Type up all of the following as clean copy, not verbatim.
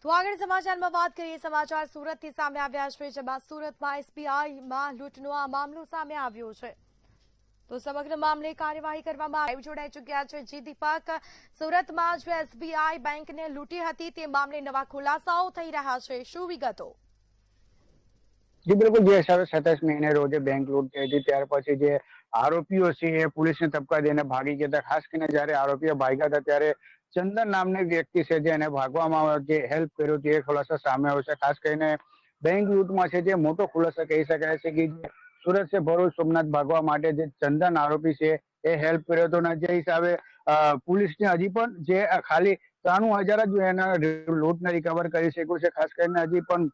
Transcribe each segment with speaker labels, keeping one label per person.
Speaker 1: તો આગળ સમાચારમાં વાત કરીએ. સમાચાર સુરતથી સામે આવ્યા છે, જેમાં સુરતમાં એસબીઆઈમાં લૂંટનો આ મામલો સામે આવ્યો છે. તો સમગ્ર મામલે કાર્યવાહી કરવામાં આવી. જોડાઈ ચૂક્યા છે જી દીપક. સુરતમાં જે એસબીઆઈ બેંકને લૂંટી હતી તે મામલે નવા ખુલાસાઓ થઈ રહ્યા છે, શું વિગતો?
Speaker 2: જી બિલકુલ, જે 27 મહિને રોજે બેંક લૂંટ થઈ હતી ત્યાર પછી જે આરોપીઓ છે એ પોલીસને ધબકા દઈને ભાગી ગયા હતા. ખાસ કરીને જયારે આરોપીઓ ભાગ્યા હતા ત્યારે ચંદન નામની વ્યક્તિ છે જેને ભાગવામાં જે હેલ્પ કર્યું હતું એ ખુલાસો સામે આવ્યો છે. ખાસ કરીને બેંક લૂંટમાં છે જે મોટો ખુલાસો કહી શકાય છે કે જે સુરત છે ભરૂચ સોમનાથ ભાગવા માટે જે ચંદન આરોપી છે એ હેલ્પ કર્યો હતો અને જે હિસાબે પોલીસને હજી પણ જે ખાલી 93,000 જ એના લૂંટને રિકવર કરી શક્યું છે. ખાસ કરીને હજી પણ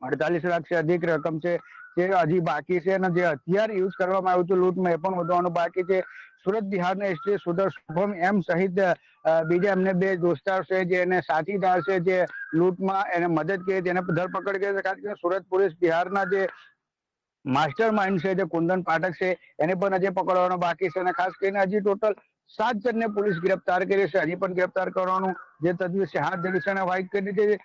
Speaker 2: 48 લાખ से अधिक રકમ છે જે હજી બાકી છે અને જે હથિયાર યુઝ કરવામાં આવ્યું હતું લૂંટમાં એ પણ વધવાનું બાકી છે. સુરત બિહારના એસટી સુધર શુભમ એમ સહિત બીજા એમને 2 દોસ્તાર છે જે એને સાથીદાર છે જે લૂંટમાં એને મદદ કરી તેને ધરપકડ કરી છે. ખાસ કરીને સુરત પોલીસ બિહારના જે માસ્ટર માઇન્ડ છે જે કુંદન પાઠક છે એને પણ હજી પકડવાનો બાકી છે અને ખાસ કરીને હજી ટોટલ 7 જણને પોલીસ ગિરફ્તાર કરી છે. હજી પણ ગિરફ્તાર કરવાનું જે તજવીજ હાથ ધરી છે અને વાઇટ કરી છે.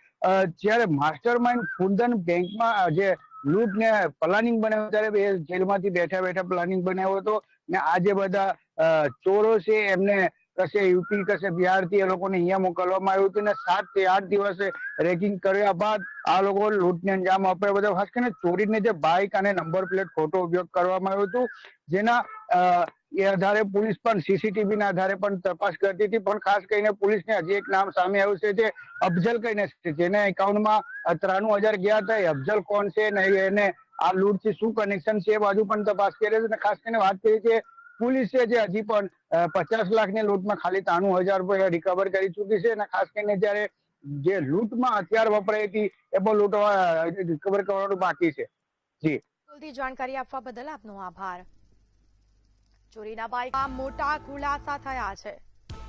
Speaker 2: જ્યારે માસ્ટર માઇન્ડ કુંદન બેંકમાં જે લૂંટ ને પ્લાનિંગ બનાવ્યું ત્યારે એ જેલમાંથી બેઠા પ્લાનિંગ બનાવ્યો હતો ને આ જે બધા ચોરો છે એમને કશે યુપી કશે બિહારથી એ લોકોને અહીંયા મોકલવામાં આવ્યું હતું ને 7 થી 8 દિવસે રેકિંગ કર્યા બાદ આ લોકો લૂંટને અંજામ આપ્યો હતો. ખાસ કરીને ચોરીને જે બાઇક અને નંબર પ્લેટ ખોટો ઉપયોગ કરવામાં આવ્યો હતો જેના એ આધારે પોલીસ પણ સીસીટીવી ના આધારે પણ તપાસ કરતી હતી. પણ ખાસ કરીને પોલીસને હજી એક નામ સામે આવ્યું છે જે અફઝલ કહીને છે જેના એકાઉન્ટમાં 93,000 ગયા હતા. એ અફઝલ કોણ છે ને એને આ લૂંટથી શું કનેક્શન છે એ બાજુ પણ તપાસ કરી છે. ખાસ કરીને વાત કરી કે પોલીસે જે હજી પણ 50 લાખની લૂંટમાં ખાલી 93,000 રૂપિયા રિકવર કરી ચૂકી છે અને ખાસ કરીને જયારે જે લૂંટમાં હથિયાર વપરાઈ હતી એ પણ લૂંટવા રિકવર કરવાનું બાકી છે. જી
Speaker 1: જાણકારી આપવા બદલ આપનો આભાર. ચોરીના બાઇકમાં મોટા ખુલાસા થયા છે.